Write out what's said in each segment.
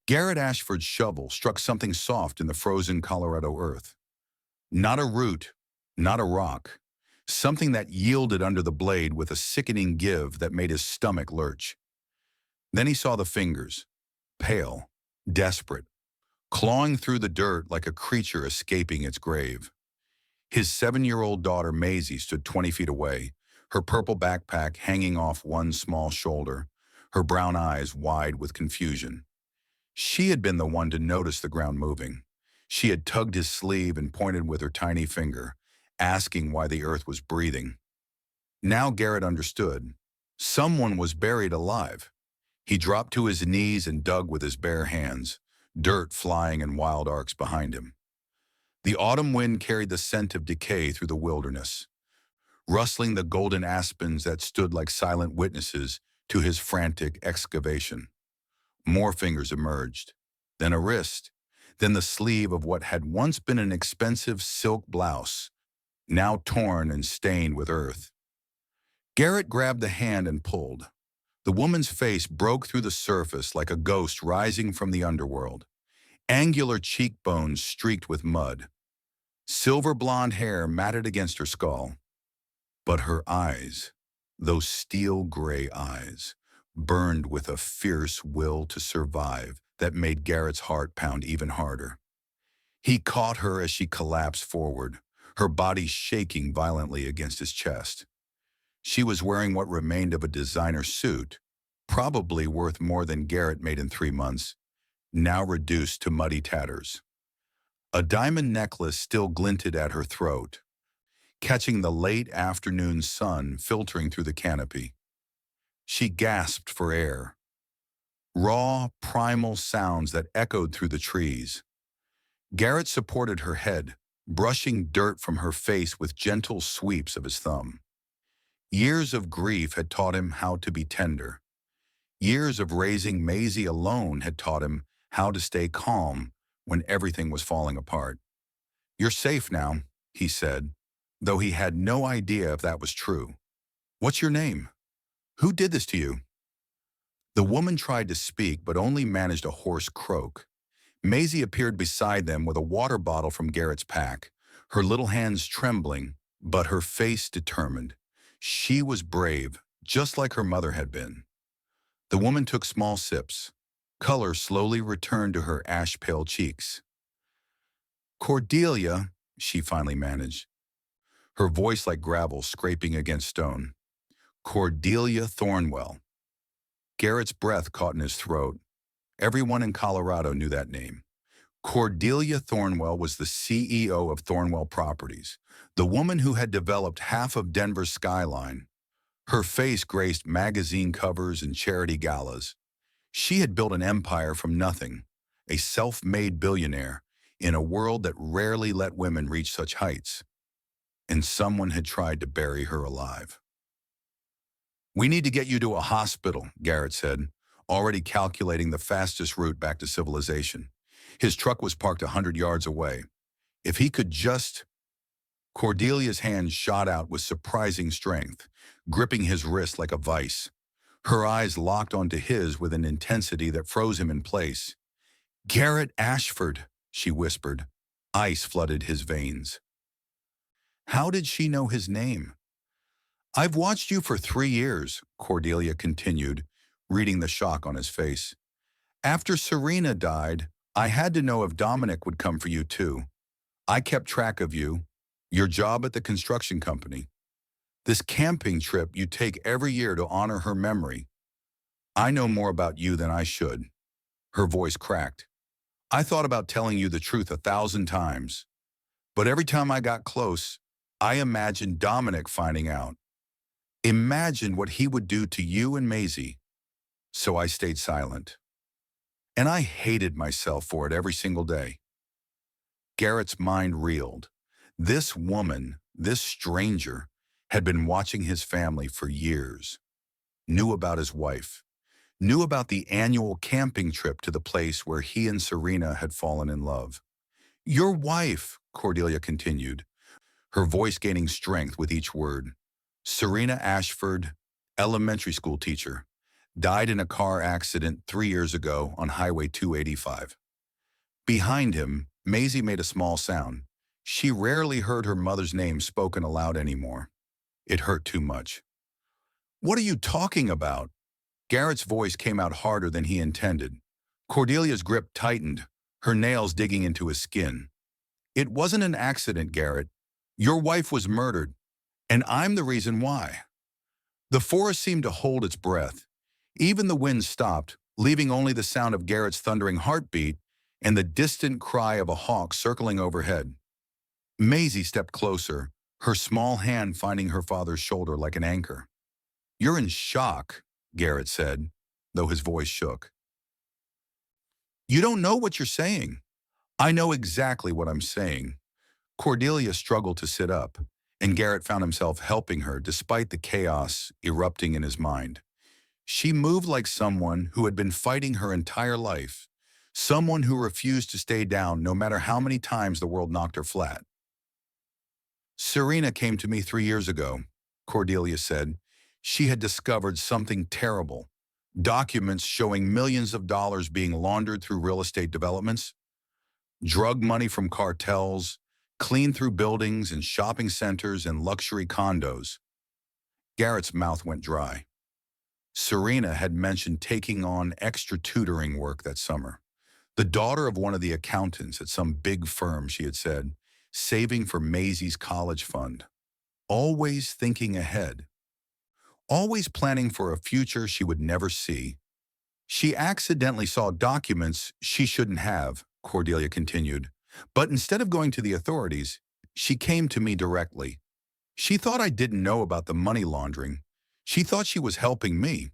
Garrett Ashford's shovel struck something soft in the frozen Colorado earth. Not a root, not a rock. Something that yielded under the blade with a sickening give that made his stomach lurch. Then he saw the fingers, pale, desperate, clawing through the dirt like a creature escaping its grave. His 7-year-old daughter Maisie stood 20 feet away, her purple backpack hanging off one small shoulder, her brown eyes wide with confusion. She had been the one to notice the ground moving. She had tugged his sleeve and pointed with her tiny finger, asking why the earth was breathing. Now Garrett understood. Someone was buried alive. He dropped to his knees and dug with his bare hands, dirt flying in wild arcs behind him. The autumn wind carried the scent of decay through the wilderness, rustling the golden aspens that stood like silent witnesses to his frantic excavation. More fingers emerged, then a wrist, then the sleeve of what had once been an expensive silk blouse, now torn and stained with earth. Garrett grabbed the hand and pulled. The woman's face broke through the surface like a ghost rising from the underworld. Angular cheekbones streaked with mud. Silver blonde hair matted against her skull. But her eyes, those steel gray eyes, burned with a fierce will to survive that made Garrett's heart pound even harder. He caught her as she collapsed forward, her body shaking violently against his chest. She was wearing what remained of a designer suit, probably worth more than Garrett made in 3 months, now reduced to muddy tatters. A diamond necklace still glinted at her throat, catching the late afternoon sun filtering through the canopy. She gasped for air. Raw, primal sounds that echoed through the trees. Garrett supported her head, brushing dirt from her face with gentle sweeps of his thumb. Years of grief had taught him how to be tender. Years of raising Maisie alone had taught him how to stay calm when everything was falling apart. "You're safe now," he said, though he had no idea if that was true. "What's your name? Who did this to you?" The woman tried to speak, but only managed a hoarse croak. Maisie appeared beside them with a water bottle from Garrett's pack, her little hands trembling, but her face determined. She was brave, just like her mother had been. The woman took small sips. Color slowly returned to her ash-pale cheeks. "Cordelia," she finally managed, her voice like gravel scraping against stone. "Cordelia Thornwell." Garrett's breath caught in his throat. Everyone in Colorado knew that name. Cordelia Thornwell was the CEO of Thornwell Properties, the woman who had developed half of Denver's skyline. Her face graced magazine covers and charity galas. She had built an empire from nothing, a self-made billionaire, in a world that rarely let women reach such heights. And someone had tried to bury her alive. "We need to get you to a hospital," Garrett said, already calculating the fastest route back to civilization. His truck was parked 100 yards away. If he could just... Cordelia's hand shot out with surprising strength, gripping his wrist like a vice. Her eyes locked onto his with an intensity that froze him in place. "Garrett Ashford," she whispered. Ice flooded his veins. How did she know his name? "I've watched you for 3 years," Cordelia continued, reading the shock on his face. "After Serena died, I had to know if Dominic would come for you too. I kept track of you, your job at the construction company, this camping trip you take every year to honor her memory. I know more about you than I should." Her voice cracked. "I thought about telling you the truth 1,000 times. But every time I got close, I imagined Dominic finding out. Imagined what he would do to you and Maisie. So I stayed silent. And I hated myself for it every single day." Garrett's mind reeled. This woman, this stranger, had been watching his family for years. Knew about his wife. Knew about the annual camping trip to the place where he and Serena had fallen in love. "Your wife," Cordelia continued, her voice gaining strength with each word. "Serena Ashford, elementary school teacher. died in a car accident 3 years ago on Highway 285. Behind him, Maisie made a small sound. She rarely heard her mother's name spoken aloud anymore. It hurt too much. "What are you talking about?" Garrett's voice came out harder than he intended. Cordelia's grip tightened, her nails digging into his skin. "It wasn't an accident, Garrett. Your wife was murdered, and I'm the reason why." The forest seemed to hold its breath. Even the wind stopped, leaving only the sound of Garrett's thundering heartbeat and the distant cry of a hawk circling overhead. Maisie stepped closer, her small hand finding her father's shoulder like an anchor. "You're in shock," Garrett said, though his voice shook. "You don't know what you're saying." "I know exactly what I'm saying." Cordelia struggled to sit up, and Garrett found himself helping her despite the chaos erupting in his mind. She moved like someone who had been fighting her entire life, someone who refused to stay down no matter how many times the world knocked her flat. "Serena came to me 3 years ago," Cordelia said. "She had discovered something terrible. Documents showing millions of dollars being laundered through real estate developments, drug money from cartels, cleaned through buildings and shopping centers and luxury condos." Garrett's mouth went dry. Serena had mentioned taking on extra tutoring work that summer. The daughter of one of the accountants at some big firm, she had said, saving for Maisie's college fund. Always thinking ahead. Always planning for a future she would never see. "She accidentally saw documents she shouldn't have," Cordelia continued. "But instead of going to the authorities, she came to me directly. She thought I didn't know about the money laundering. She thought she was helping me."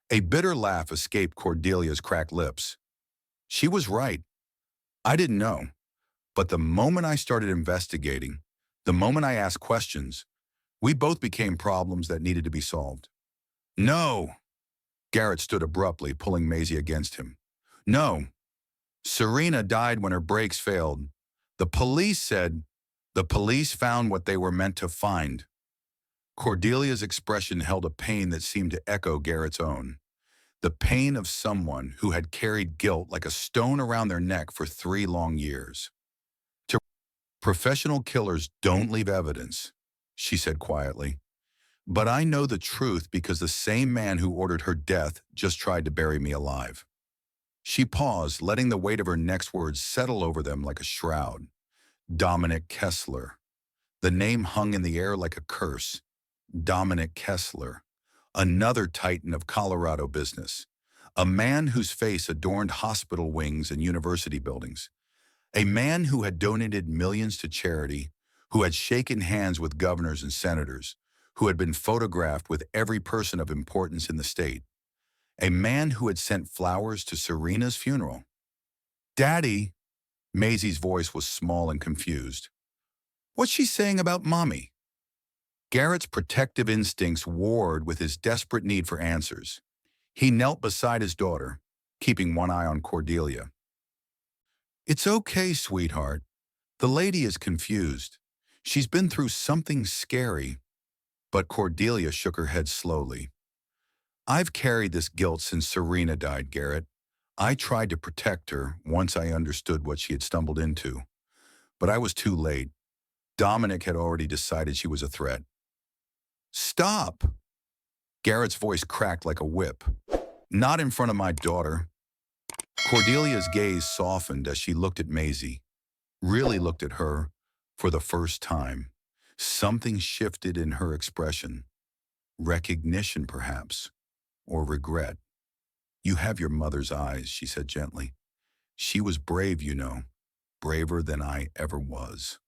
A bitter laugh escaped Cordelia's cracked lips. "She was right. I didn't know. But the moment I started investigating, the moment I asked questions, we both became problems that needed to be solved." "No!" Garrett stood abruptly, pulling Maisie against him. "No. Serena died when her brakes failed. The police said the police found what they were meant to find." Cordelia's expression held a pain that seemed to echo Garrett's own. The pain of someone who had carried guilt like a stone around their neck for 3 long years. "Professional killers don't leave evidence," she said quietly. "But I know the truth because the same man who ordered her death just tried to bury me alive." She paused, letting the weight of her next words settle over them like a shroud. Dominic Kessler. The name hung in the air like a curse. Dominic Kessler. Another titan of Colorado business. A man whose face adorned hospital wings and university buildings. A man who had donated millions to charity, who had shaken hands with governors and senators, who had been photographed with every person of importance in the state. A man who had sent flowers to Serena's funeral. "Daddy," Maisie's voice was small and confused. "What's she saying about Mommy?" Garrett's protective instincts warred with his desperate need for answers. He knelt beside his daughter, keeping one eye on Cordelia. "It's okay, sweetheart. The lady is confused. She's been through something scary." But Cordelia shook her head slowly. "I've carried this guilt since Serena died, Garrett. I tried to protect her once I understood what she had stumbled into. But I was too late. Dominic had already decided she was a threat." "Stop!" Garrett's voice cracked like a whip. "Not in front of my daughter." Cordelia's gaze softened as she looked at Maisie, really looked at her for the first time. Something shifted in her expression. Recognition, perhaps, or regret. "You have your mother's eyes," she said gently. "She was brave, you know, braver than I ever was."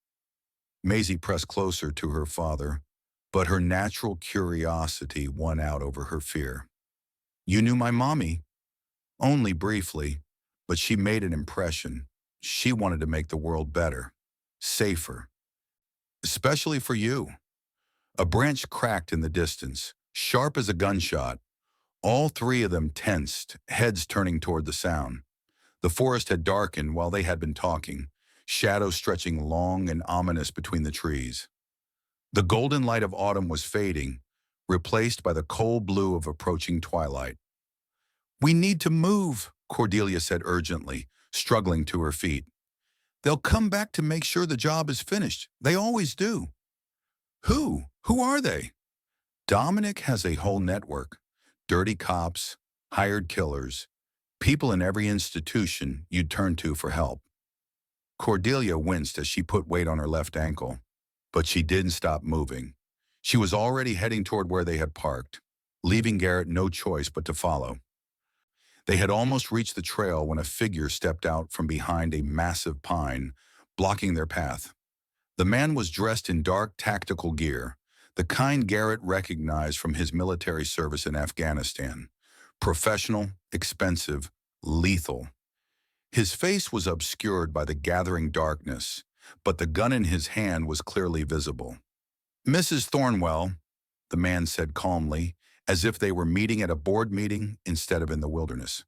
Maisie pressed closer to her father, but her natural curiosity won out over her fear. "You knew my mommy?" "Only briefly, but she made an impression. She wanted to make the world better, safer, especially for you." A branch cracked in the distance, sharp as a gunshot. All 3 of them tensed, heads turning toward the sound. The forest had darkened while they had been talking, shadows stretching long and ominous between the trees. The golden light of autumn was fading, replaced by the cold blue of approaching twilight. "We need to move," Cordelia said urgently, struggling to her feet. "They'll come back to make sure the job is finished. They always do." "Who? Who are they?" "Dominic has a whole network. Dirty cops, hired killers, people in every institution you'd turn to for help." Cordelia winced as she put weight on her left ankle, but she didn't stop moving. She was already heading toward where they had parked, leaving Garrett no choice but to follow. They had almost reached the trail when a figure stepped out from behind a massive pine, blocking their path. The man was dressed in dark tactical gear, the kind Garrett recognized from his military service in Afghanistan. Professional, expensive, lethal. His face was obscured by the gathering darkness, but the gun in his hand was clearly visible. "Mrs. Thornwell," the man said calmly, as if they were meeting at a board meeting instead of in the wilderness.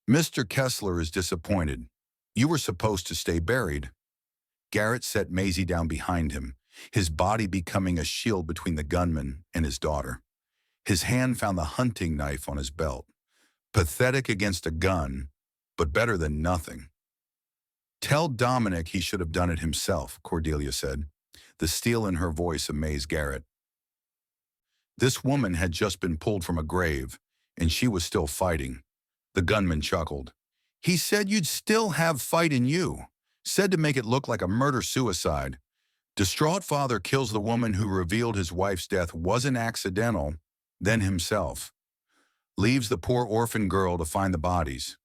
"Mr. Kessler is disappointed. You were supposed to stay buried." Garrett set Maisie down behind him, his body becoming a shield between the gunman and his daughter. His hand found the hunting knife on his belt. Pathetic against a gun, but better than nothing. "Tell Dominic he should have done it himself," Cordelia said. The steel in her voice amazed Garrett. This woman had just been pulled from a grave, and she was still fighting. The gunman chuckled. "He said you'd still have fight in you. Said to make it look like a murder-suicide. Distraught father kills the woman who revealed his wife's death wasn't accidental, then himself. Leaves the poor orphan girl to find the bodies."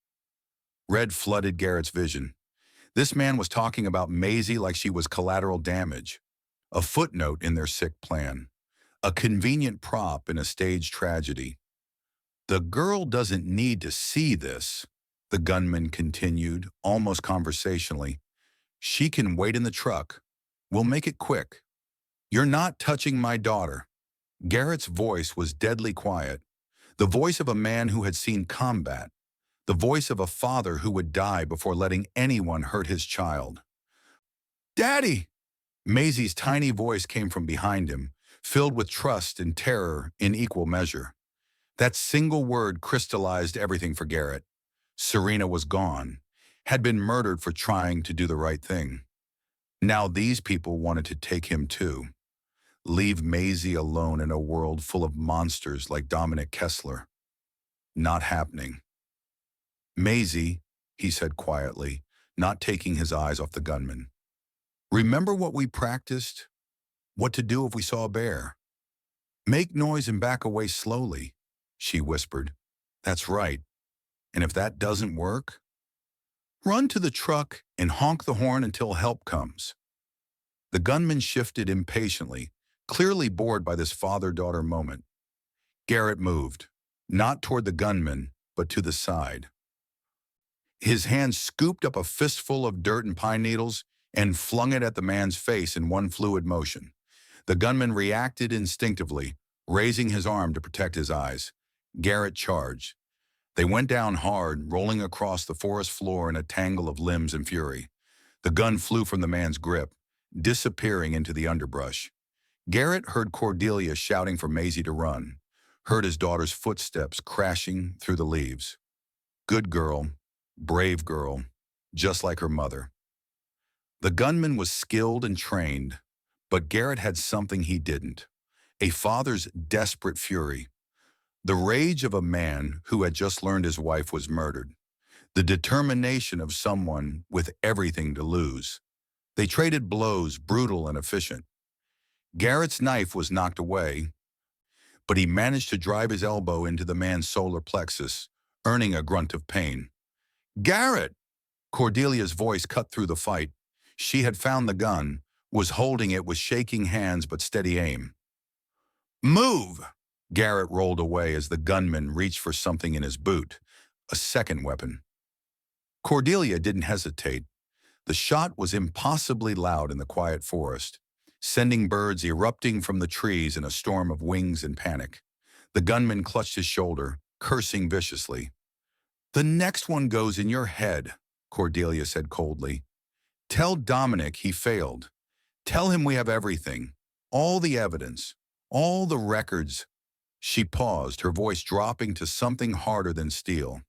Red flooded Garrett's vision. This man was talking about Maisie like she was collateral damage, a footnote in their sick plan, a convenient prop in a staged tragedy. "The girl doesn't need to see this," the gunman continued, almost conversationally. "She can wait in the truck. We'll make it quick. You're not touching my daughter." Garrett's voice was deadly quiet, the voice of a man who had seen combat, the voice of a father who would die before letting anyone hurt his child. "Daddy!" Maisie's tiny voice came from behind him, filled with trust and terror in equal measure. That single word crystallized everything for Garrett. Serena was gone, had been murdered for trying to do the right thing. Now these people wanted to take him too. Leave Maisie alone in a world full of monsters like Dominic Kessler. Not happening. "Maisie," he said quietly, not taking his eyes off the gunman. "Remember what we practiced? What to do if we saw a bear? Make noise and back away slowly," she whispered. "That's right. And if that doesn't work, run to the truck and honk the horn until help comes." The gunman shifted impatiently, clearly bored by this father-daughter moment. Garrett moved, not toward the gunman, but to the side. His hand scooped up a fistful of dirt and pine needles and flung it at the man's face in one fluid motion. The gunman reacted instinctively, raising his arm to protect his eyes. Garrett charged. They went down hard, rolling across the forest floor in a tangle of limbs and fury. The gun flew from the man's grip, disappearing into the underbrush. Garrett heard Cordelia shouting for Maisie to run, heard his daughter's footsteps crashing through the leaves. Good girl, brave girl, just like her mother. The gunman was skilled and trained, but Garrett had something he didn't. A father's desperate fury. The rage of a man who had just learned his wife was murdered. The determination of someone with everything to lose. They traded blows, brutal and efficient. Garrett's knife was knocked away, but he managed to drive his elbow into the man's solar plexus, earning a grunt of pain. "Garrett!" Cordelia's voice cut through the fight. She had found the gun, was holding it with shaking hands but steady aim. "Move!" Garrett rolled away as the gunman reached for something in his boot, a second weapon. Cordelia didn't hesitate. The shot was impossibly loud in the quiet forest, sending birds erupting from the trees in a storm of wings and panic. The gunman clutched his shoulder, cursing viciously. "The next one goes in your head," Cordelia said coldly. "Tell Dominic he failed. Tell him we have everything, all the evidence, all the records." She paused, her voice dropping to something harder than steel.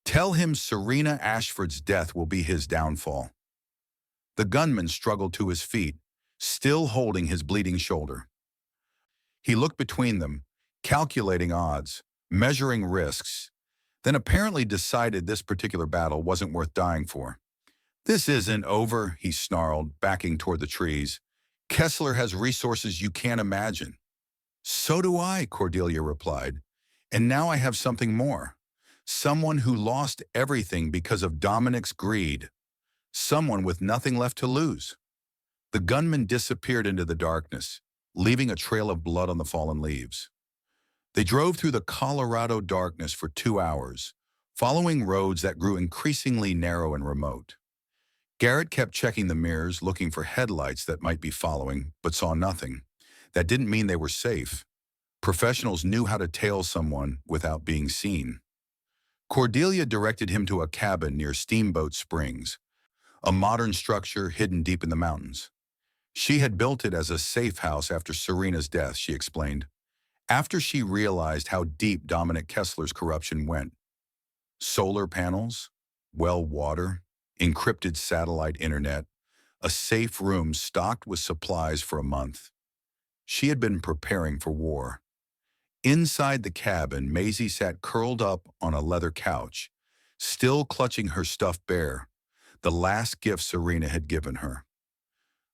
Tell him Serena Ashford's death will be his downfall. The gunman struggled to his feet, still holding his bleeding shoulder. He looked between them, calculating odds, measuring risks, then apparently decided this particular battle wasn't worth dying for. This isn't over, he snarled, backing toward the trees. Kessler has resources you can't imagine. So do I, Cordelia replied. And now I have something more. Someone who lost everything because of Dominic's greed. Someone with nothing left to lose. The gunman disappeared into the darkness, leaving a trail of blood on the fallen leaves. They drove through the Colorado darkness for 2 hours, following roads that grew increasingly narrow and remote. Garrett kept checking the mirrors, looking for headlights that might be following, but saw nothing. That didn't mean they were safe. Professionals knew how to tail someone without being seen. Cordelia directed him to a cabin near Steamboat Springs, a modern structure hidden deep in the mountains. She had built it as a safe house after Serena's death, she explained, after she realized how deep Dominic Kessler's corruption went. Solar panels, well water, encrypted satellite internet, a safe room stocked with supplies for a month. She had been preparing for war. Inside the cabin, Maisie sat curled up on a leather couch, still clutching her stuffed bear, the last gift Serena had given her.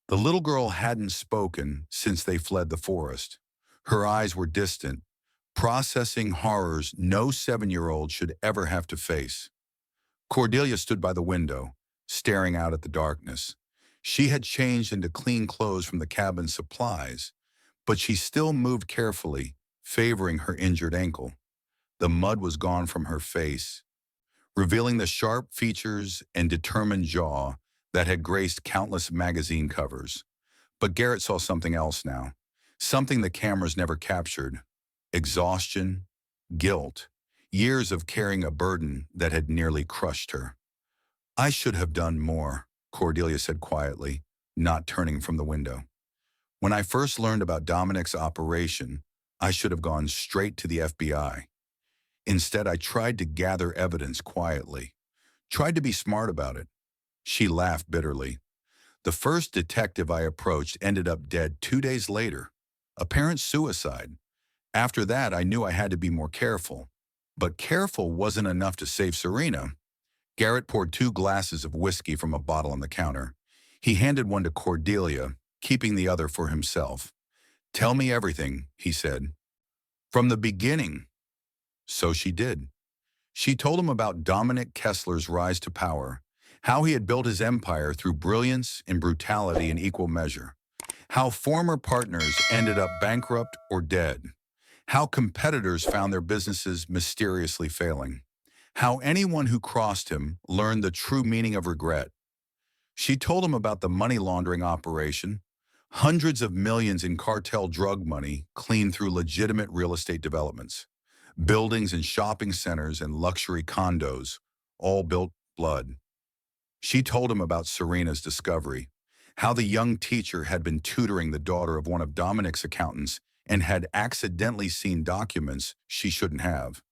The little girl hadn't spoken since they fled the forest. Her eyes were distant, processing horrors no 7-year-old should ever have to face. Cordelia stood by the window, staring out at the darkness. She had changed into clean clothes from the cabin's supplies, but she still moved carefully, favoring her injured ankle. The mud was gone from her face, revealing the sharp features and determined jaw that had graced countless magazine covers. But Garrett saw something else now, something the cameras never captured. Exhaustion, guilt, years of carrying a burden that had nearly crushed her. I should have done more, Cordelia said quietly, not turning from the window. When I first learned about Dominic's operation, I should have gone straight to the FBI. Instead, I tried to gather evidence quietly, tried to be smart about it. She laughed bitterly. The first detective I approached ended up dead 2 days later, apparent suicide. After that, I knew I had to be more careful. But careful wasn't enough to save Serena. Garrett poured 2 glasses of whiskey from a bottle on the counter. He handed one to Cordelia, keeping the other for himself. Tell me everything, he said. From the beginning. So she did. She told him about Dominic Kessler's rise to power, how he had built his empire through brilliance and brutality in equal measure, how former partners ended up bankrupt or dead, how competitors found their businesses mysteriously failing, how anyone who crossed him learned the true meaning of regret. She told him about the money laundering operation, hundreds of millions in cartel drug money cleaned through legitimate real estate developments, buildings and shopping centers and luxury condos, all built blood. She told him about Serena's discovery, how the young teacher had been tutoring the daughter of one of Dominic's accountants and had accidentally seen documents she shouldn't have,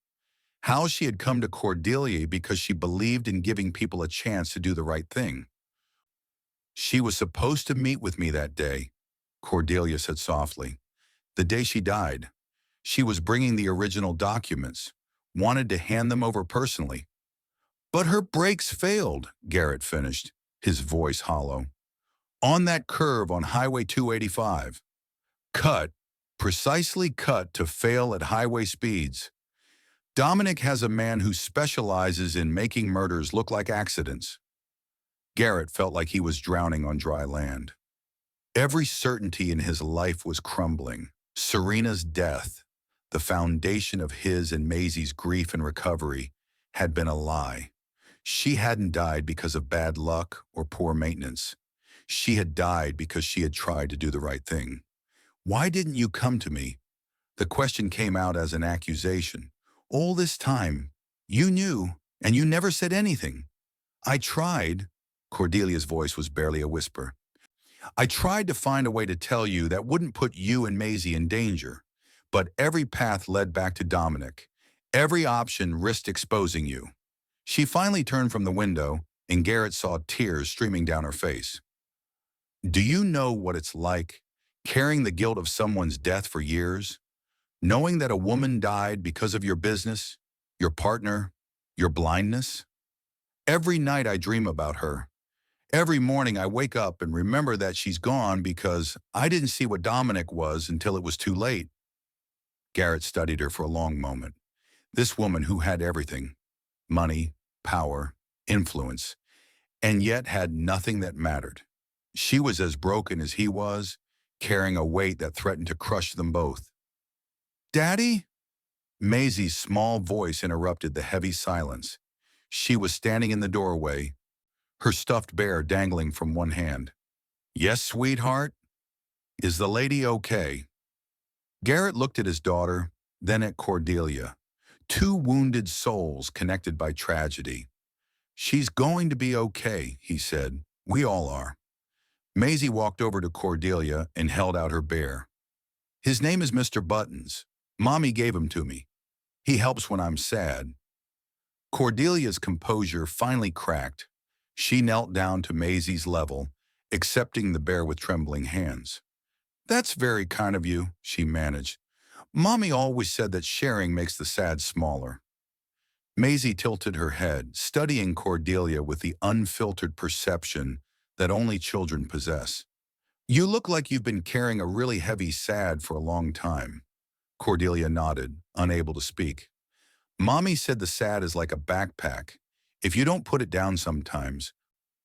how she had come to Cordelia because she believed in giving people a chance to do the right thing. She was supposed to meet with me that day, Cordelia said softly. The day she died. She was bringing the original documents, wanted to hand them over personally. But her brakes failed, Garrett finished, his voice hollow. On that curve on Highway 285. Cut, precisely cut to fail at highway speeds. Dominic has a man who specializes in making murders look like accidents. Garrett felt like he was drowning on dry land. Every certainty in his life was crumbling. Serena's death, the foundation of his and Maisie's grief and recovery, had been a lie. She hadn't died because of bad luck or poor maintenance. She had died because she had tried to do the right thing. Why didn't you come to me? The question came out as an accusation. All this time, you knew, and you never said anything. I tried. Cordelia's voice was barely a whisper. I tried to find a way to tell you that wouldn't put you and Maisie in danger, But every path led back to Dominic. Every option risked exposing you. She finally turned from the window, and Garrett saw tears streaming down her face. Do you know what it's like, carrying the guilt of someone's death for years? Knowing that a woman died because of your business, your partner, your blindness? Every night I dream about her. Every morning I wake up and remember that she's gone because I didn't see what Dominic was until it was too late. Garrett studied her for a long moment. This woman who had everything, money, power, influence, and yet had nothing that mattered. She was as broken as he was, carrying a weight that threatened to crush them both. Daddy? Maisie's small voice interrupted the heavy silence. She was standing in the doorway, her stuffed bear dangling from one hand. Yes, sweetheart? Is the lady okay? Garrett looked at his daughter, then at Cordelia. Two wounded souls connected by tragedy. She's going to be okay, he said. We all are. Maisie walked over to Cordelia and held out her bear. His name is Mr. Buttons. Mommy gave him to me. He helps when I'm sad. Cordelia's composure finally cracked. She knelt down to Maisie's level, accepting the bear with trembling hands. That's very kind of you, she managed. Mommy always said that sharing makes the sad smaller. Maisie tilted her head, studying Cordelia with the unfiltered perception that only children possess. You look like you've been carrying a really heavy sad for a long time. Cordelia nodded, unable to speak. Mommy said the sad is like a backpack. If you don't put it down sometimes,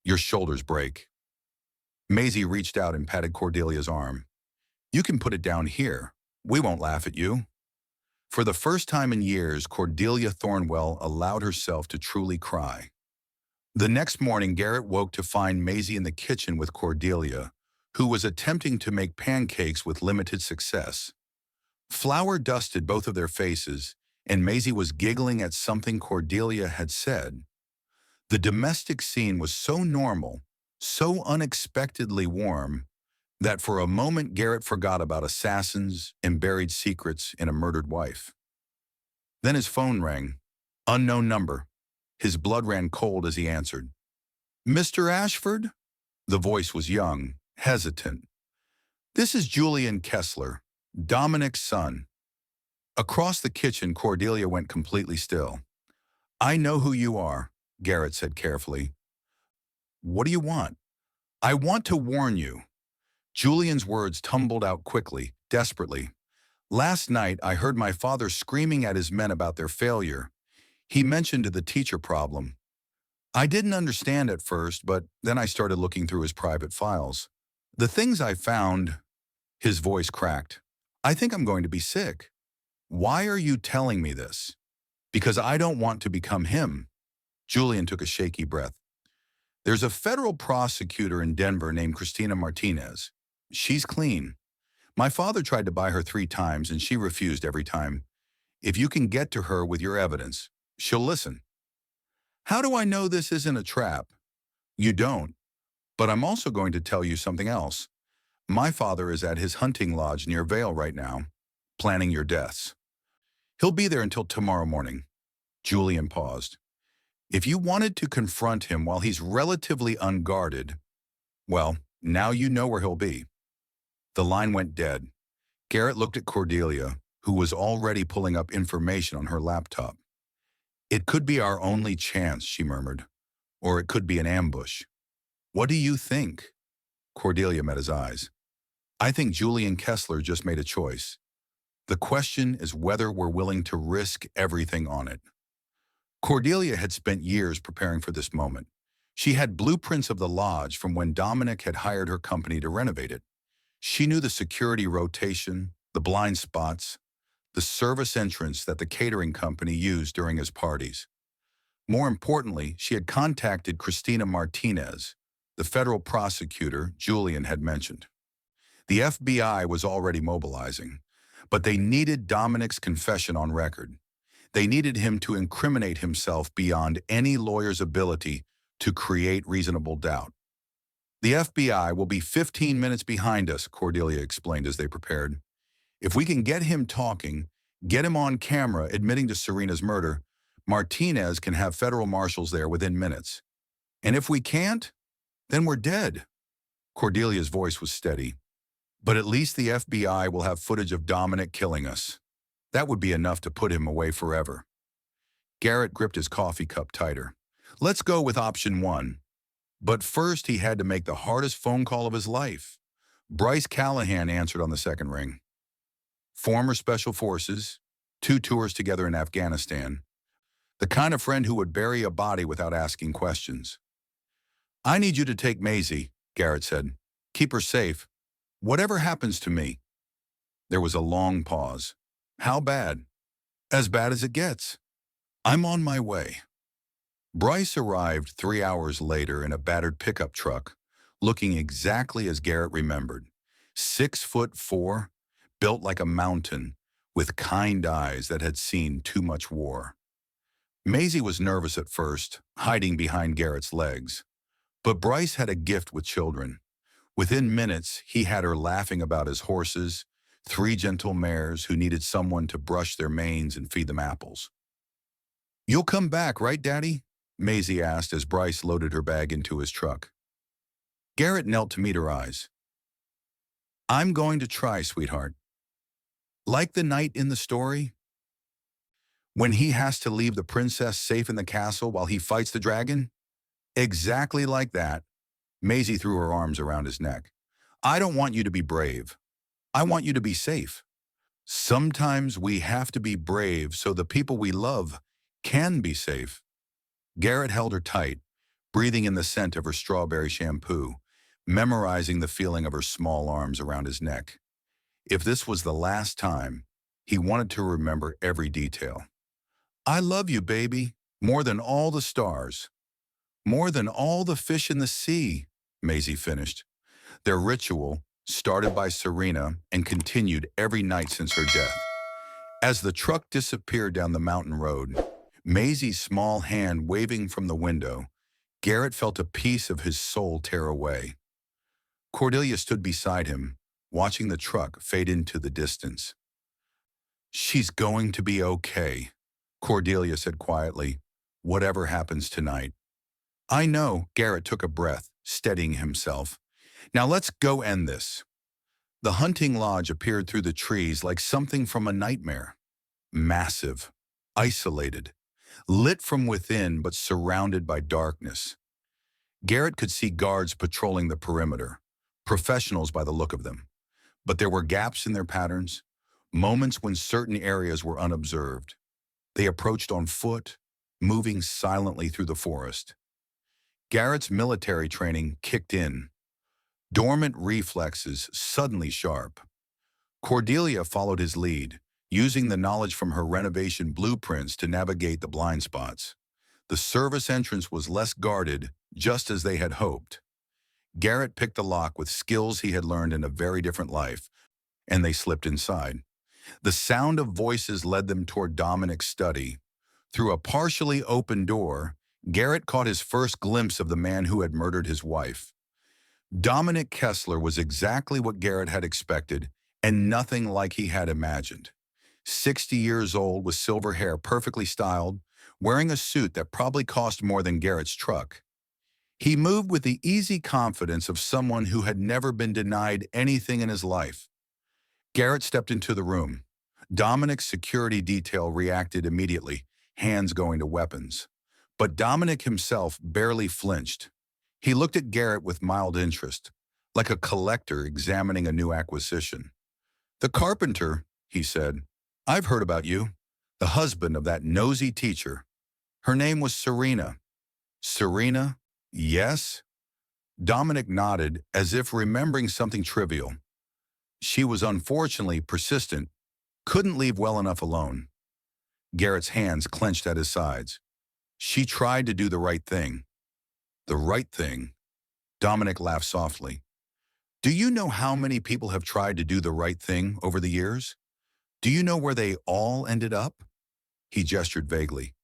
your shoulders break. Maisie reached out and patted Cordelia's arm. You can put it down here. We won't laugh at you. For the first time in years, Cordelia Thornwell allowed herself to truly cry. The next morning, Garrett woke to find Maisie in the kitchen with Cordelia, who was attempting to make pancakes with limited success. Flour dusted both of their faces, and Maisie was giggling at something Cordelia had said. The domestic scene was so normal, so unexpectedly warm, that for a moment Garrett forgot about assassins and buried secrets in a murdered wife. Then his phone rang. Unknown number. His blood ran cold as he answered. Mr. Ashford? The voice was young, hesitant. This is Julian Kessler, Dominic's son. Across the kitchen, Cordelia went completely still. I know who you are, Garrett said carefully. What do you want? I want to warn you. Julian's words tumbled out quickly, desperately. Last night, I heard my father screaming at his men about their failure. He mentioned the teacher problem. I didn't understand at first, but then I started looking through his private files. The things I found, his voice cracked. I think I'm going to be sick. Why are you telling me this? Because I don't want to become him. Julian took a shaky breath. There's a federal prosecutor in Denver named Christina Martinez. She's clean. My father tried to buy her 3 times and she refused every time. If you can get to her with your evidence, she'll listen. How do I know this isn't a trap? You don't. But I'm also going to tell you something else. My father is at his hunting lodge near Vale right now, planning your deaths. He'll be there until tomorrow morning. Julian paused. If you wanted to confront him while he's relatively unguarded, well, now you know where he'll be. The line went dead. Garrett looked at Cordelia, who was already pulling up information on her laptop. It could be our only chance, she murmured, or it could be an ambush. What do you think? Cordelia met his eyes. I think Julian Kessler just made a choice. The question is whether we're willing to risk everything on it. Cordelia had spent years preparing for this moment. She had blueprints of the lodge from when Dominic had hired her company to renovate it. She knew the security rotation, the blind spots, the service entrance that the catering company used during his parties. More importantly, she had contacted Christina Martinez, the federal prosecutor Julian had mentioned. The FBI was already mobilizing, but they needed Dominic's confession on record. They needed him to incriminate himself beyond any lawyer's ability to create reasonable doubt. The FBI will be 15 minutes behind us, Cordelia explained as they prepared. If we can get him talking, get him on camera admitting to Serena's murder, Martinez can have federal marshals there within minutes. And if we can't, then we're dead. Cordelia's voice was steady. But at least the FBI will have footage of Dominic killing us. That would be enough to put him away forever. Garrett gripped his coffee cup tighter. Let's go with option one. But first he had to make the hardest phone call of his life. Bryce Callahan answered on the second ring. Former Special Forces, 2 tours together in Afghanistan. The kind of friend who would bury a body without asking questions. I need you to take Maisie, Garrett said. Keep her safe. Whatever happens to me. There was a long pause. How bad? As bad as it gets. I'm on my way. Bryce arrived 3 hours later in a battered pickup truck, looking exactly as Garrett remembered. 6'4", built like a mountain, with kind eyes that had seen too much war. Maisie was nervous at first, hiding behind Garrett's legs. But Bryce had a gift with children. Within minutes, he had her laughing about his horses, 3 gentle mares who needed someone to brush their manes and feed them apples. You'll come back, right, Daddy? Maisie asked as Bryce loaded her bag into his truck. Garrett knelt to meet her eyes. I'm going to try, sweetheart. Like the night in the story? When he has to leave the princess safe in the castle while he fights the dragon? Exactly like that. Maisie threw her arms around his neck. I don't want you to be brave. I want you to be safe. Sometimes we have to be brave so the people we love can be safe. Garrett held her tight, breathing in the scent of her strawberry shampoo, memorizing the feeling of her small arms around his neck. If this was the last time, he wanted to remember every detail. I love you, baby, more than all the stars. More than all the fish in the sea, Maisie finished. Their ritual, started by Serena and continued every night since her death. As the truck disappeared down the mountain road, Maisie's small hand waving from the window, Garrett felt a piece of his soul tear away. Cordelia stood beside him, watching the truck fade into the distance. She's going to be okay, Cordelia said quietly, whatever happens tonight. I know, Garrett took a breath, steadying himself. Now let's go end this. The hunting lodge appeared through the trees like something from a nightmare. Massive, isolated, lit from within but surrounded by darkness. Garrett could see guards patrolling the perimeter, professionals by the look of them. But there were gaps in their patterns, moments when certain areas were unobserved. They approached on foot, moving silently through the forest. Garrett's military training kicked in. Dormant reflexes suddenly sharp. Cordelia followed his lead, using the knowledge from her renovation blueprints to navigate the blind spots. The service entrance was less guarded, just as they had hoped. Garrett picked the lock with skills he had learned in a very different life, and they slipped inside. The sound of voices led them toward Dominic's study. Through a partially open door, Garrett caught his first glimpse of the man who had murdered his wife. Dominic Kessler was exactly what Garrett had expected, and nothing like he had imagined. 60 years old with silver hair perfectly styled, wearing a suit that probably cost more than Garrett's truck. He moved with the easy confidence of someone who had never been denied anything in his life. Garrett stepped into the room. Dominic's security detail reacted immediately, hands going to weapons. But Dominic himself barely flinched. He looked at Garrett with mild interest, like a collector examining a new acquisition. The carpenter, he said. I've heard about you. The husband of that nosy teacher. Her name was Serena. Serena? Yes? Dominic nodded as if remembering something trivial. She was unfortunately persistent, couldn't leave well enough alone. Garrett's hands clenched at his sides. She tried to do the right thing. The right thing? Dominic laughed softly. Do you know how many people have tried to do the right thing over the years? Do you know where they all ended up? He gestured vaguely.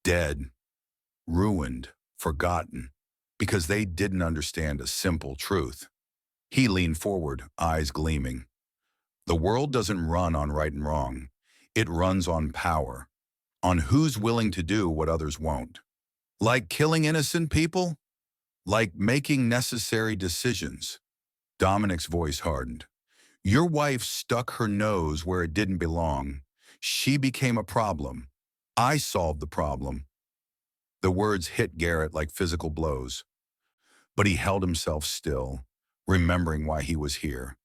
Dead. Ruined. Forgotten. Because they didn't understand a simple truth. He leaned forward, eyes gleaming. The world doesn't run on right and wrong. It runs on power, on who's willing to do what others won't. Like killing innocent people? Like making necessary decisions. Dominic's voice hardened. Your wife stuck her nose where it didn't belong. She became a problem. I solved the problem. The words hit Garrett like physical blows. But he held himself still, remembering why he was here.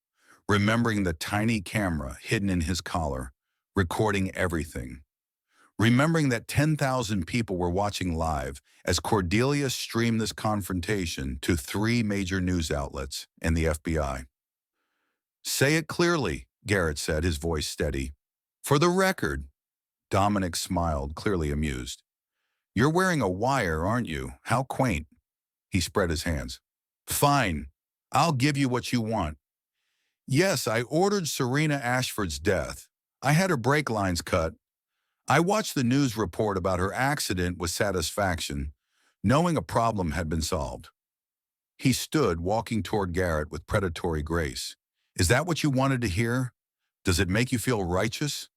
Remembering the tiny camera hidden in his collar, recording everything. Remembering that 10,000 people were watching live as Cordelia streamed this confrontation to 3 major news outlets and the FBI. Say it clearly, Garrett said, his voice steady. For the record. Dominic smiled, clearly amused. You're wearing a wire, aren't you? How quaint. He spread his hands. Fine. I'll give you what you want. Yes, I ordered Serena Ashford's death. I had her brake lines cut. I watched the news report about her accident with satisfaction, knowing a problem had been solved. He stood, walking toward Garrett with predatory grace. Is that what you wanted to hear? Does it make you feel righteous?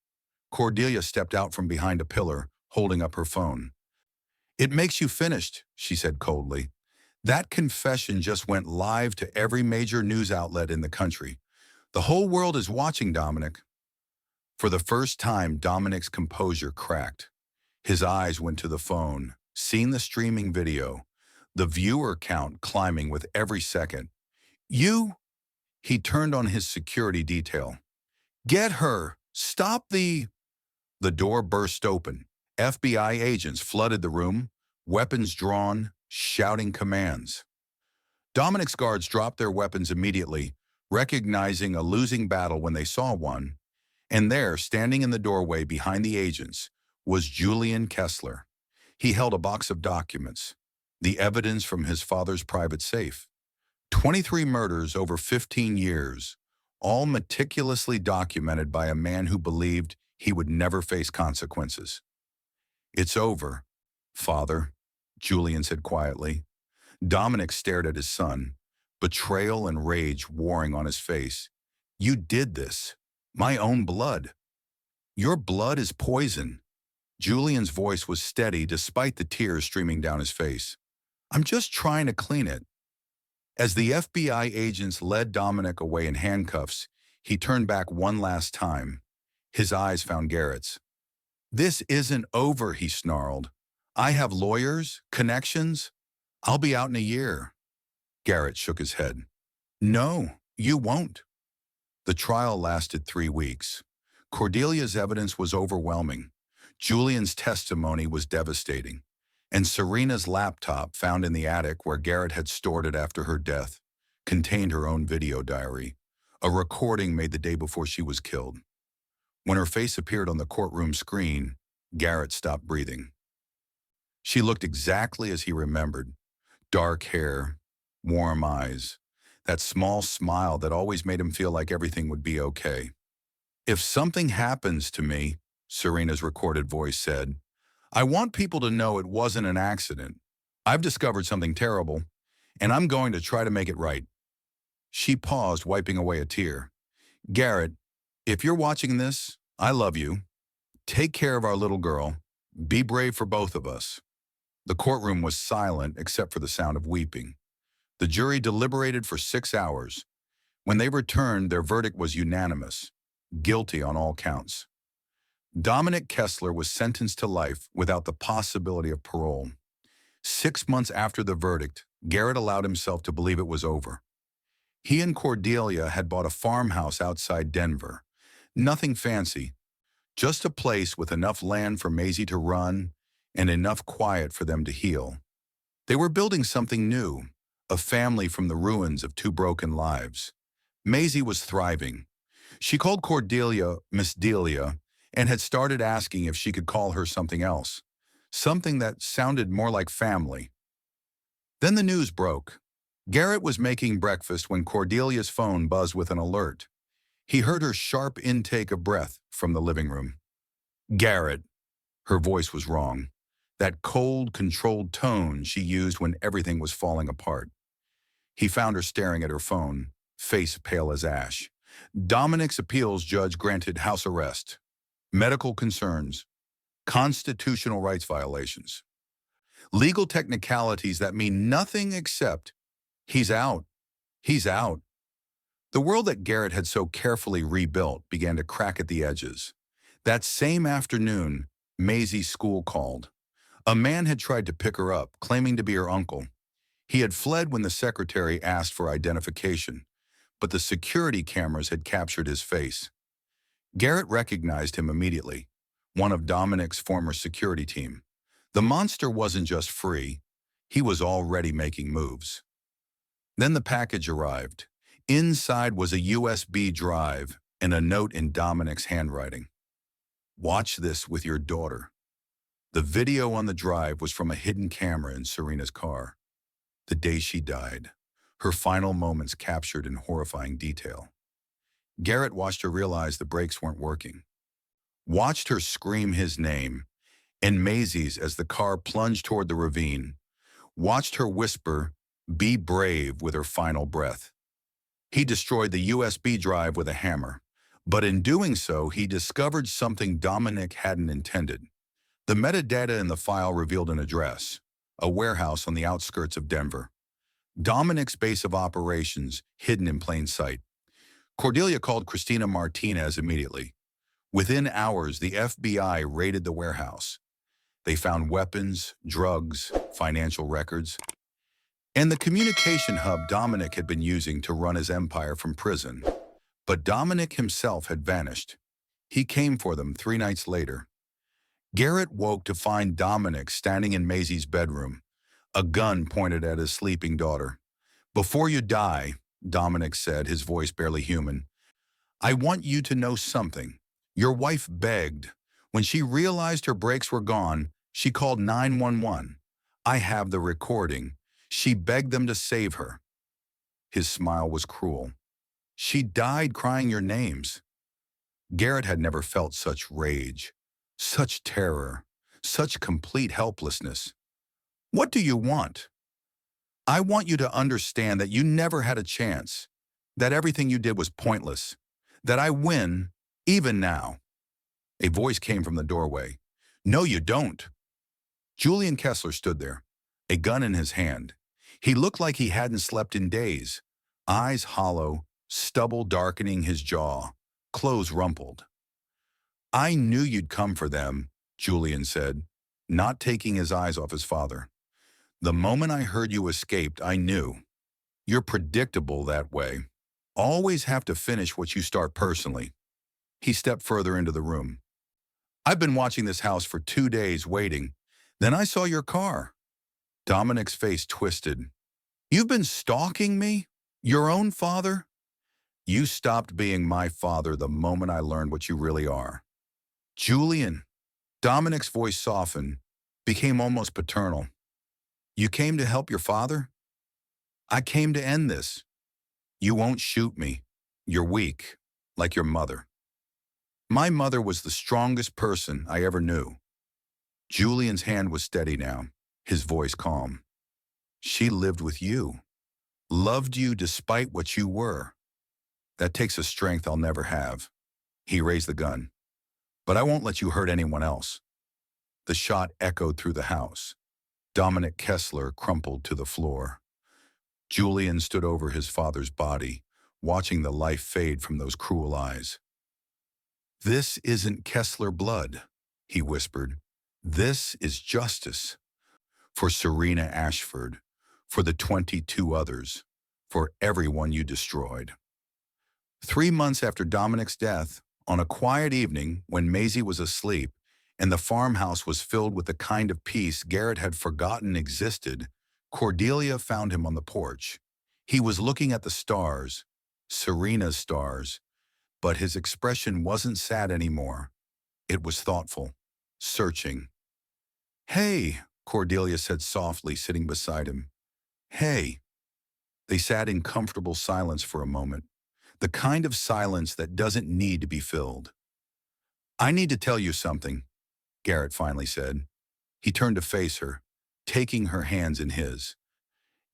Cordelia stepped out from behind a pillar, holding up her phone. It makes you finished, she said coldly. That confession just went live to every major news outlet in the country. The whole world is watching, Dominic. For the first time, Dominic's composure cracked. His eyes went to the phone, seeing the streaming video, the viewer count climbing with every second. You? He turned on his security detail. Get her! Stop the... The door burst open. FBI agents flooded the room, weapons drawn, shouting commands. Dominic's guards dropped their weapons immediately, recognizing a losing battle when they saw one, and there, standing in the doorway behind the agents, was Julian Kessler. He held a box of documents, the evidence from his father's private safe. 23 murders over 15 years, all meticulously documented by a man who believed he would never face consequences. It's over, Father, Julian said quietly. Dominic stared at his son, betrayal and rage warring on his face. You did this. My own blood. Your blood is poison. Julian's voice was steady despite the tears streaming down his face. I'm just trying to clean it. As the FBI agents led Dominic away in handcuffs, he turned back one last time. His eyes found Garrett's. This isn't over, he snarled. I have lawyers, connections. I'll be out in a year. Garrett shook his head. No, you won't. The trial lasted 3 weeks. Cordelia's evidence was overwhelming. Julian's testimony was devastating. And Serena's laptop, found in the attic where Garrett had stored it after her death, contained her own video diary, a recording made the day before she was killed. When her face appeared on the courtroom screen, Garrett stopped breathing. She looked exactly as he remembered. Dark hair, warm eyes, that small smile that always made him feel like everything would be okay. If something happens to me, Serena's recorded voice said, I want people to know it wasn't an accident. I've discovered something terrible, and I'm going to try to make it right. She paused, wiping away a tear. Garrett, if you're watching this, I love you. Take care of our little girl. Be brave for both of us. The courtroom was silent except for the sound of weeping. The jury deliberated for 6 hours. When they returned, their verdict was unanimous, guilty on all counts. Dominic Kessler was sentenced to life without the possibility of parole. 6 months after the verdict, Garrett allowed himself to believe it was over. He and Cordelia had bought a farmhouse outside Denver. Nothing fancy, just a place with enough land for Maisie to run and enough quiet for them to heal. They were building something new, a family from the ruins of 2 broken lives. Maisie was thriving. She called Cordelia Miss Delia and had started asking if she could call her something else, something that sounded more like family. Then the news broke. Garrett was making breakfast when Cordelia's phone buzzed with an alert. He heard her sharp intake of breath from the living room. Garrett. Her voice was wrong. That cold, controlled tone she used when everything was falling apart. He found her staring at her phone, face pale as ash. Dominic's appeals judge granted house arrest, medical concerns, constitutional rights violations, legal technicalities that mean nothing except he's out, he's out. The world that Garrett had so carefully rebuilt began to crack at the edges. That same afternoon, Maisie's school called. A man had tried to pick her up, claiming to be her uncle. He had fled when the secretary asked for identification, but the security cameras had captured his face. Garrett recognized him immediately, one of Dominic's former security team. The monster wasn't just free, he was already making moves. Then the package arrived. Inside was a USB drive and a note in Dominic's handwriting. "Watch this with your daughter." The video on the drive was from a hidden camera in Serena's car. The day she died, her final moments captured in horrifying detail. Garrett watched her realize the brakes weren't working. Watched her scream his name, and Maisie's as the car plunged toward the ravine. Watched her whisper, "Be brave," with her final breath. He destroyed the USB drive with a hammer, but in doing so, he discovered something Dominic hadn't intended. The metadata in the file revealed an address, a warehouse on the outskirts of Denver. Dominic's base of operations, hidden in plain sight. Cordelia called Christina Martinez immediately. Within hours, the FBI raided the warehouse. They found weapons, drugs, financial records, and the communication hub Dominic had been using to run his empire from prison. But Dominic himself had vanished. He came for them 3 nights later. Garrett woke to find Dominic standing in Maisie's bedroom, a gun pointed at his sleeping daughter. "Before you die," Dominic said, his voice barely human, "I want you to know something. Your wife begged. When she realized her brakes were gone, she called 911. I have the recording. She begged them to save her." His smile was cruel. "She died crying your names." Garrett had never felt such rage, such terror, such complete helplessness. "What do you want?" "I want you to understand that you never had a chance, that everything you did was pointless, that I win, even now." A voice came from the doorway. "No, you don't." Julian Kessler stood there, a gun in his hand. He looked like he hadn't slept in days, eyes hollow, stubble darkening his jaw, clothes rumpled. "I knew you'd come for them," Julian said, not taking his eyes off his father. "The moment I heard you escaped, I knew. You're predictable that way. Always have to finish what you start personally." He stepped further into the room. "I've been watching this house for 2 days, waiting. Then I saw your car." Dominic's face twisted. "You've been stalking me? Your own father?" "You stopped being my father the moment I learned what you really are." "Julian." Dominic's voice softened, became almost paternal. "You came to help your father?" "I came to end this. You won't shoot me. You're weak, like your mother." "My mother was the strongest person I ever knew." Julian's hand was steady now, his voice calm. "She lived with you, loved you despite what you were. That takes a strength I'll never have." He raised the gun. "But I won't let you hurt anyone else." The shot echoed through the house. Dominic Kessler crumpled to the floor. Julian stood over his father's body, watching the life fade from those cruel eyes. "This isn't Kessler blood," he whispered. "This is justice. For Serena Ashford, for the 22 others, for everyone you destroyed." 3 months after Dominic's death, on a quiet evening when Maisie was asleep and the farmhouse was filled with the kind of peace Garrett had forgotten existed, Cordelia found him on the porch. He was looking at the stars, Serena's stars, but his expression wasn't sad anymore. It was thoughtful, searching. "Hey," Cordelia said softly, sitting beside him. "Hey." They sat in comfortable silence for a moment, the kind of silence that doesn't need to be filled. "I need to tell you something," Garrett finally said. He turned to face her, taking her hands in his.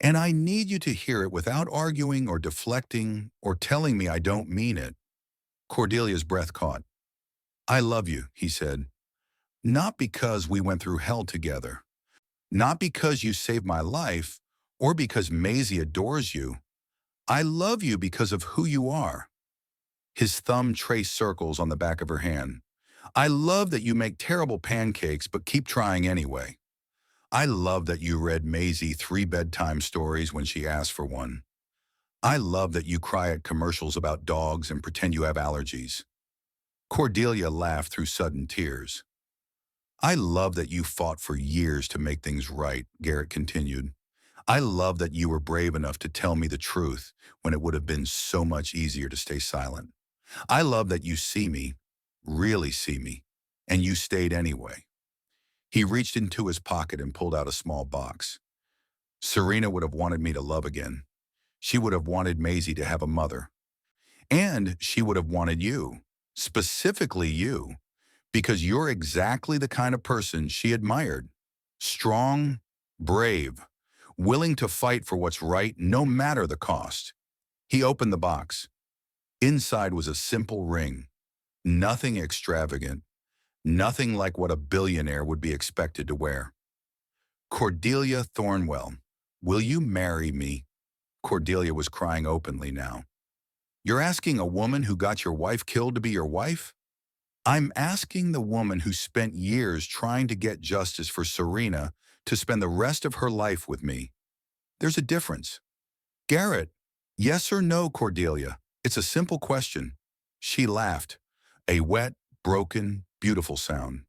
And I need you to hear it without arguing or deflecting or telling me I don't mean it. Cordelia's breath caught. I love you, he said. Not because we went through hell together. Not because you saved my life or because Maisie adores you. I love you because of who you are. His thumb traced circles on the back of her hand. I love that you make terrible pancakes but keep trying anyway. I love that you read Maisie 3 bedtime stories when she asked for one. I love that you cry at commercials about dogs and pretend you have allergies. Cordelia laughed through sudden tears. I love that you fought for years to make things right, Garrett continued. I love that you were brave enough to tell me the truth when it would have been so much easier to stay silent. I love that you see me, really see me, and you stayed anyway. He reached into his pocket and pulled out a small box. Serena would have wanted me to love again. She would have wanted Maisie to have a mother. And she would have wanted you, specifically you, because you're exactly the kind of person she admired. Strong, brave, willing to fight for what's right no matter the cost. He opened the box. Inside was a simple ring. Nothing extravagant. Nothing like what a billionaire would be expected to wear. Cordelia Thornwell, will you marry me? Cordelia was crying openly now. You're asking a woman who got your wife killed to be your wife? I'm asking the woman who spent years trying to get justice for Serena to spend the rest of her life with me. There's a difference. Garrett, yes or no, Cordelia? It's a simple question. She laughed, a wet, broken, beautiful sound.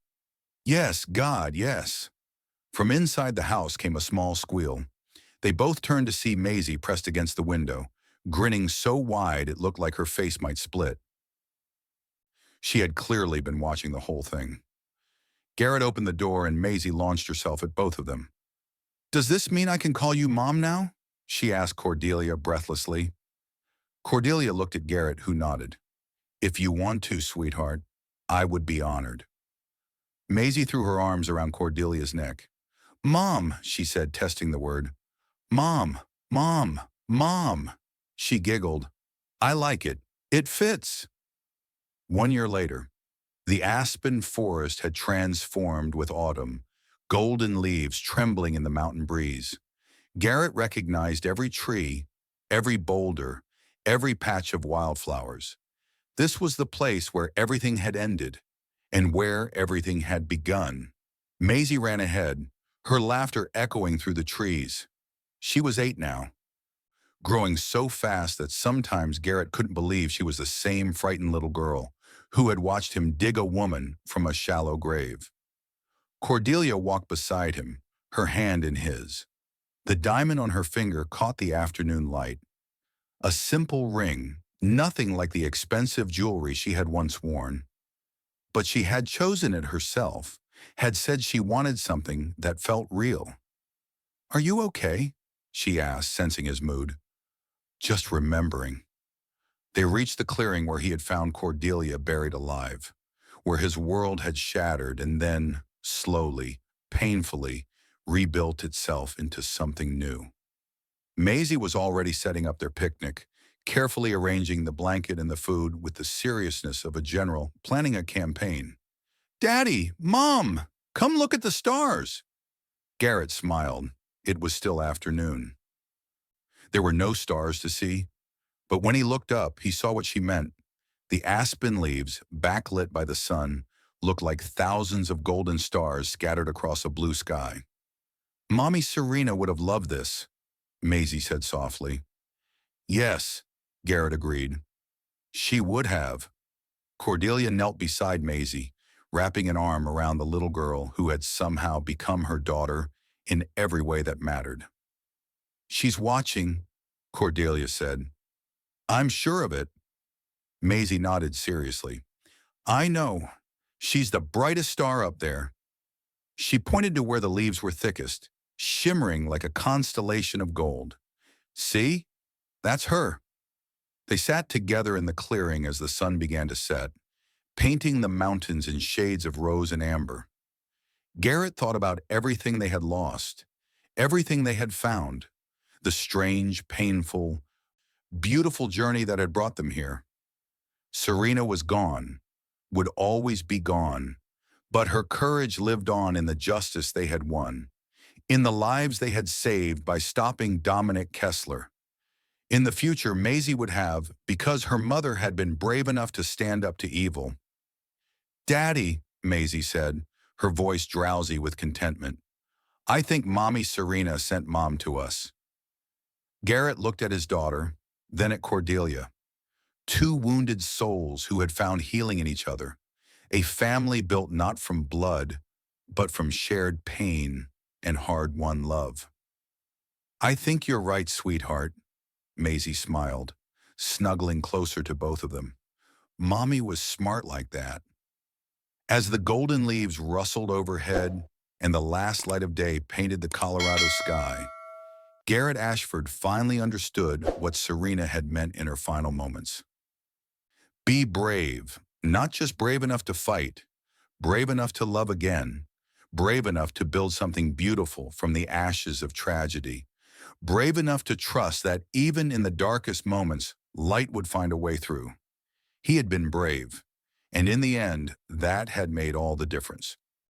Yes, God, yes. From inside the house came a small squeal. They both turned to see Maisie pressed against the window, grinning so wide it looked like her face might split. She had clearly been watching the whole thing. Garrett opened the door and Maisie launched herself at both of them. Does this mean I can call you Mom now? She asked Cordelia breathlessly. Cordelia looked at Garrett, who nodded. If you want to, sweetheart, I would be honored. Maisie threw her arms around Cordelia's neck. Mom, she said, testing the word. Mom, Mom, Mom. She giggled. I like it. It fits. 1 year later, the aspen forest had transformed with autumn, golden leaves trembling in the mountain breeze. Garrett recognized every tree, every boulder, every patch of wildflowers. This was the place where everything had ended and where everything had begun. Maisie ran ahead, her laughter echoing through the trees. She was 8 now, growing so fast that sometimes Garrett couldn't believe she was the same frightened little girl who had watched him dig a woman from a shallow grave. Cordelia walked beside him, her hand in his. The diamond on her finger caught the afternoon light. A simple ring, nothing like the expensive jewelry she had once worn. But she had chosen it herself, had said she wanted something that felt real. Are you okay? She asked, sensing his mood. Just remembering. They reached the clearing where he had found Cordelia buried alive, where his world had shattered and then, slowly, painfully, rebuilt itself into something new. Maisie was already setting up their picnic, carefully arranging the blanket and the food with the seriousness of a general planning a campaign. Daddy, Mom, come look at the stars. Garrett smiled. It was still afternoon. There were no stars to see, but when he looked up, he saw what she meant. The aspen leaves, backlit by the sun, looked like thousands of golden stars scattered across a blue sky. Mommy Serena would have loved this, Maisie said softly. Yes, Garrett agreed. She would have. Cordelia knelt beside Maisie, wrapping an arm around the little girl who had somehow become her daughter in every way that mattered. She's watching, Cordelia said. I'm sure of it. Maisie nodded seriously. I know. She's the brightest star up there. She pointed to where the leaves were thickest, shimmering like a constellation of gold. See? That's her. They sat together in the clearing as the sun began to set, painting the mountains in shades of rose and amber. Garrett thought about everything they had lost, everything they had found, the strange, painful, beautiful journey that had brought them here. Serena was gone, would always be gone, but her courage lived on in the justice they had won, in the lives they had saved by stopping Dominic Kessler. In the future, Maisie would have, because her mother had been brave enough to stand up to evil. "Daddy," Maisie said, her voice drowsy with contentment, "I think Mommy Serena sent Mom to us." Garrett looked at his daughter, then at Cordelia. Two wounded souls who had found healing in each other. A family built not from blood, but from shared pain and hard-won love. "I think you're right, sweetheart," Maisie smiled, snuggling closer to both of them. "Mommy was smart like that." As the golden leaves rustled overhead and the last light of day painted the Colorado sky, Garrett Ashford finally understood what Serena had meant in her final moments. Be brave, not just brave enough to fight, brave enough to love again, brave enough to build something beautiful from the ashes of tragedy, brave enough to trust that even in the darkest moments, light would find a way through. He had been brave, and in the end, that had made all the difference.